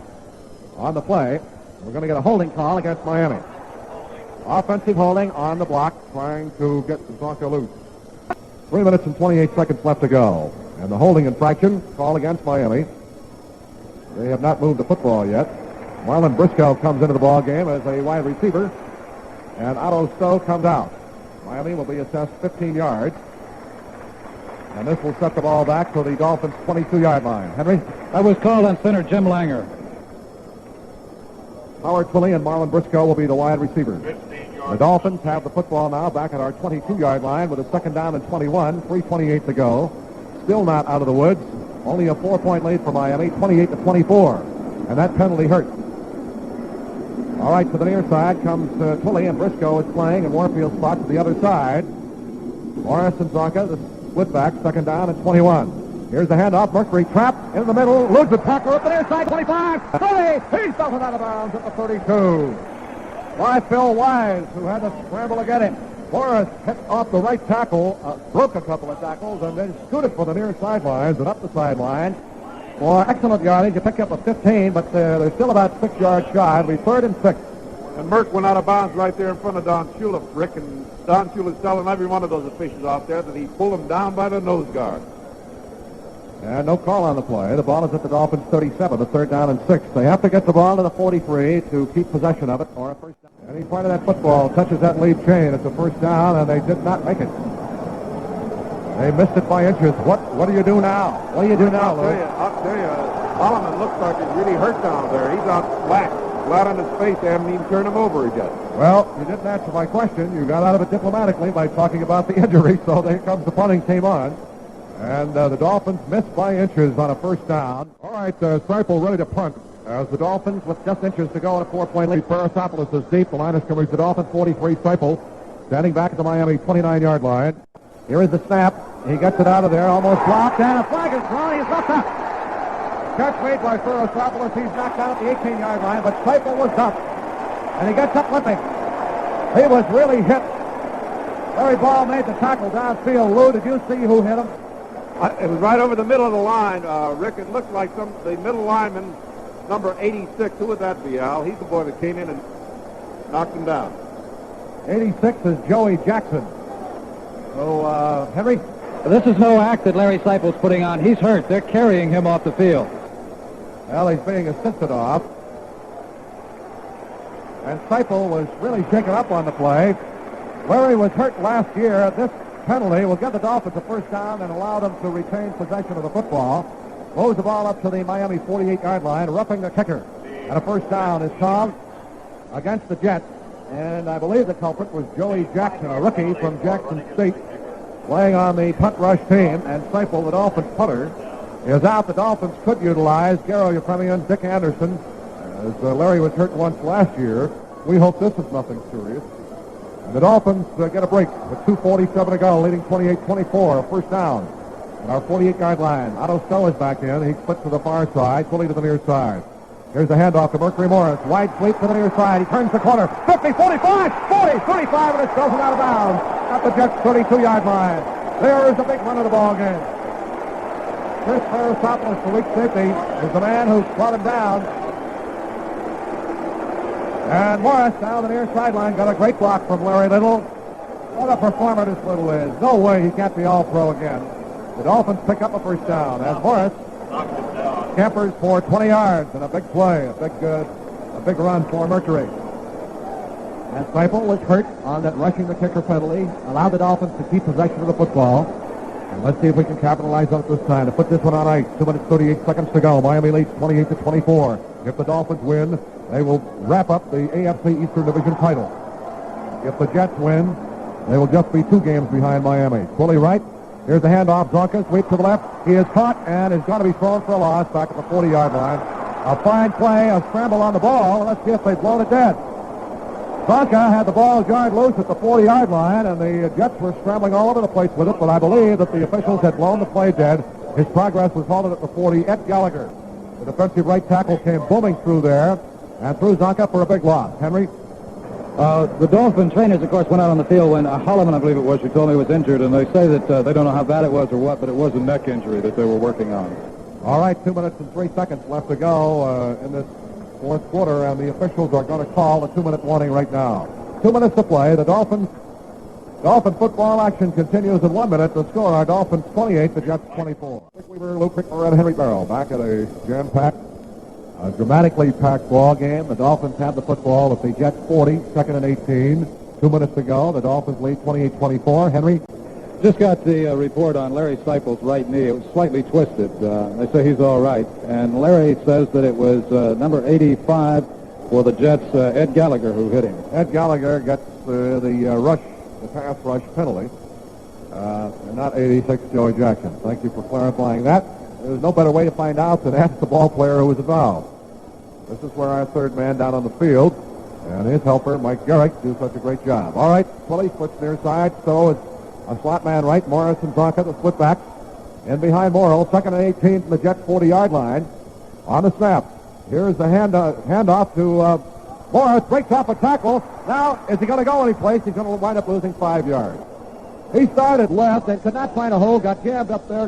B: on the play. We're going to get a holding call against Miami. Offensive holding on the block, trying to get Zonka loose. 3 minutes and 28 seconds left to go. And the holding infraction call against Miami. They have not moved the football yet. Marlon Briscoe comes into the ball game as a wide receiver. And Otto Stowe comes out. Miami will be assessed 15 yards. And this will set the ball back to the Dolphins' 22-yard line. Henry?
D: That was called on center Jim Langer.
B: Howard Twilley and Marlon Briscoe will be the wide receivers. The Dolphins have the football now back at our 22-yard line with a 2nd down and 21, 3:28 to go. Still not out of the woods. Only a 4-point lead for Miami, 28-24. And that penalty hurt. All right, to the near side comes Twilley, and Briscoe is playing in Warfield's spot to the other side. Morris and Zonka, the split back, 2nd down and 21. Here's the handoff. Mercury trapped in the middle. Loses the tackle up the near side, 25. Twilley, he's belted out of bounds at the 32. By Phil Wise, who had to scramble to get him. Morris hit off the right tackle, broke a couple of tackles, and then scooted for the near sidelines and up the sideline. For excellent yardage, you pick up a 15, but they're still about 6 yards shy. It'll be 3rd and 6.
C: And Merck went out of bounds right there in front of Don Shula, Rick, and Don Shula's telling every one of those officials out there that he pulled him down by the nose guard.
B: And no call on the play. The ball is at the Dolphins' 37, a 3rd down and 6. They have to get the ball to the 43 to keep possession of it, or a first down. Any part of that football touches that lead chain. It's a first down, and they did not make it. They missed it by inches. What do you do now? What do you do now, Lou?
C: I'll tell you, Solomon looks like he's really hurt down there. He's out flat on his face. They haven't even turned him over yet.
B: Well, you didn't answer my question. You got out of it diplomatically by talking about the injury, so there comes the punting team on. And the Dolphins missed by inches on a first down. All right, Seipel ready to punt. As the Dolphins, with just inches to go on a 4-point lead, Parasopoulos is deep. The line is coming to the Dolphins, 43. Seipel standing back at the Miami 29-yard line. Here is the snap. He gets it out of there, almost blocked, and a flag is thrown. He's left up. Catch made by Parasopoulos. He's knocked down at the 18-yard line, but Seipel was up, and he gets up limping. He was really hit. Larry Ball made the tackle downfield. Lou, did you see who hit him?
C: It was right over the middle of the line, Rick. It looked like the middle lineman, number 86. Who would that be, Al? He's the boy that came in and knocked him down.
B: 86 is Joey Jackson. So, Henry?
D: This is no act that Larry Seipel's putting on. He's hurt. They're carrying him off the field.
B: Well, he's being assisted off. And Seipel was really shaken up on the play. Larry was hurt last year. This penalty will get the Dolphins a first down and allow them to retain possession of the football. Moves the ball up to the Miami 48-yard line, roughing the kicker. And a first down is called against the Jets. And I believe the culprit was Joey Jackson, a rookie from Jackson State, playing on the punt rush team. And Seipel, the Dolphins punter, is out. The Dolphins could utilize Garo Yepremian, Dick Anderson, as Larry was hurt once last year. We hope this is nothing serious. And the Dolphins get a break with 2:47 to go, leading 28-24, a first down. And our 48-yard line. Otto Stowe is back in. He splits to the far side, Twilley to the near side. Here's the handoff to Mercury Morris. Wide sweep to the near side. He turns the corner. 50, 45, 40, 35, and it's thrown out of bounds at the Jets' 32-yard line. There is the big run of the ball game. Chris Ferrisopoulos, the weak safety, is the man who brought him down. And Morris down the near sideline got a great block from Larry Little. What a performer this Little is. No way he can't be all-pro again. The Dolphins pick up a first down as Morris scampers for 20 yards and a big play, a big run for Mercury. And Seipel was hurt on that rushing the kicker penalty, allowed the Dolphins to keep possession of the football. And let's see if we can capitalize on it this time to put this one on ice. 2 minutes, 38 seconds to go. Miami leads 28-24. If the Dolphins win, they will wrap up the AFC Eastern Division title. If the Jets win, they will just be 2 games behind Miami. Twilley right. Here's the handoff. Zonka sweep to the left. He is caught and is going to be thrown for a loss back at the 40-yard line. A fine play, a scramble on the ball. Let's see if they've blown it dead. Zonka had the ball jarred loose at the 40-yard line, and the Jets were scrambling all over the place with it, but I believe that the officials had blown the play dead. His progress was halted at the 40. Ed Gallagher, the defensive right tackle, came booming through there and threw Zonka for a big loss. Henry?
D: The Dolphin trainers, of course, went out on the field when Holloman, I believe it was, who told me was injured, and they say that they don't know how bad it was or what, but it was a neck injury that they were working on.
B: All right, 2 minutes and 3 seconds left to go in this fourth quarter, and the officials are going to call a 2-minute warning right now. 2 minutes to play. The Dolphin football action continues in 1 minute. The score are Dolphins 28, the Jets 24. Rick Weaver, Lou Pickler, and Henry Barrow back at a jam-packed, dramatically packed ball game. The Dolphins have the football at the Jets 40, second and 18. 2 minutes to go. The Dolphins lead 28-24. Henry?
D: Just got the report on Larry Seipel's right knee. It was slightly twisted. They say he's all right. And Larry says that it was number 85 for the Jets, Ed Gallagher, who hit him.
B: Ed Gallagher gets the pass rush penalty, and not 86 Joey Jackson. Thank you for clarifying that. There's no better way to find out than ask the ball player who was involved. This is where our third man down on the field and his helper, Mike Garrick, do such a great job. All right, Twilley splits near side, so it's a slot man right. Morris and Zonka, the split back. In behind Morrill, second and 18 from the Jets' 40-yard line. On the snap, here's the handoff to Morris, breaks off a tackle. Now, is he going to go anyplace? He's going to wind up losing 5 yards. He started left and could not find a hole, got jammed up there,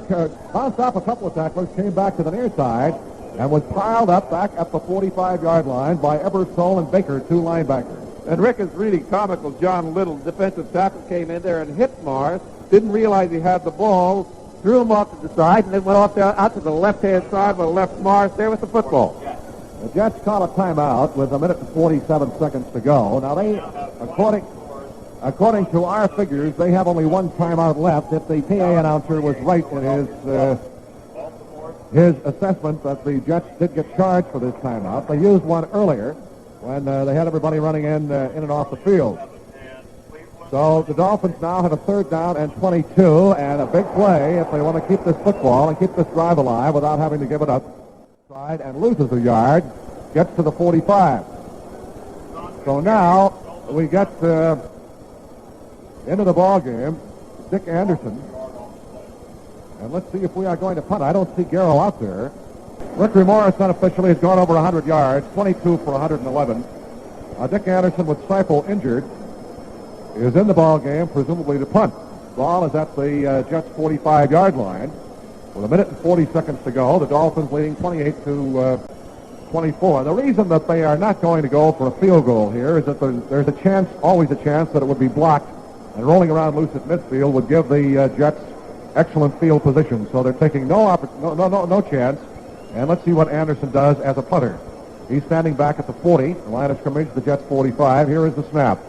B: bounced off a couple of tacklers, came back to the near side, and was piled up back at the 45-yard line by Ebersole and Baker, 2 linebackers.
C: And Rick is really comical. John Little, defensive tackle, came in there and hit Morris, didn't realize he had the ball, threw him off to the side, and then went off out to the left-hand side where left Morris there with the football.
B: The Jets call a timeout with 1 minute and 47 seconds to go. Now, they, according to our figures, they have only 1 timeout left. If the PA announcer was right in his assessment that the Jets did get charged for this timeout, they used one earlier when they had everybody running in and off the field. So the Dolphins now have a 3rd down and 22, and a big play if they want to keep this football and keep this drive alive without having to give it up. And loses a yard, gets to the 45. So now we get into the ball game. Dick Anderson, and let's see if we are going to punt. I don't see Garrow out there. Mercury Morris unofficially has gone over 100 yards, 22 for 111. Dick Anderson, with Seipel injured, is in the ball game, presumably to punt. Ball is at the Jets' 45-yard line. With 1 minute and 40 seconds to go, the Dolphins leading 28-24. The reason that they are not going to go for a field goal here is that there's a chance, always a chance, that it would be blocked, and rolling around loose at midfield would give the Jets excellent field position. So they're taking no chance. And let's see what Anderson does as a punter. He's standing back at the 40, the line of scrimmage, the Jets' 45. Here is the snap.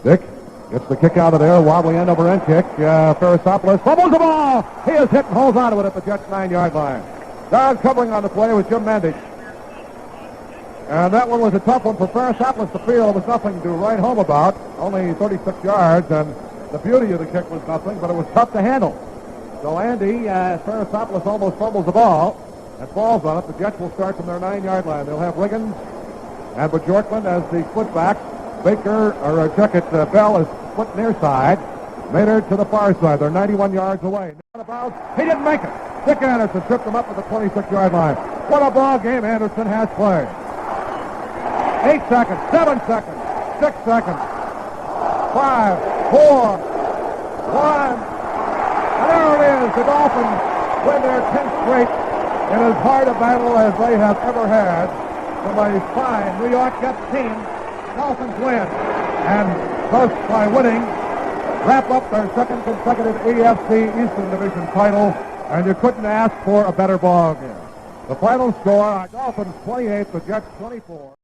B: Dick gets the kick out of there, wobbly end-over-end kick. Ferrisopoulos fumbles the ball. He is hit and holds on to it at the Jets' 9-yard line. Down covering on the play was Jim Mandich. And that one was a tough one for Ferrisopoulos. The field was nothing to write home about, only 36 yards, and the beauty of the kick was nothing, but it was tough to handle. So Andy, Ferrisopoulos almost fumbles the ball and falls on it. The Jets will start from their 9-yard line. They'll have Riggins and Bajorkman as the split backs. Baker, or Bell is split near side. Maynard to the far side. They're 91 yards away. He didn't make it. Dick Anderson tripped him up at the 26-yard line. What a ball game Anderson has played. 8 seconds, 7 seconds, 6 seconds, 5, 4, 1. And there it is. The Dolphins win their 10th straight in as hard a battle as they have ever had. From a fine New York Jets team, Dolphins win. And thus, by winning, wrap up their second consecutive AFC Eastern Division title, and you couldn't ask for a better ball game. The final score, Dolphins 28, the Jets 24.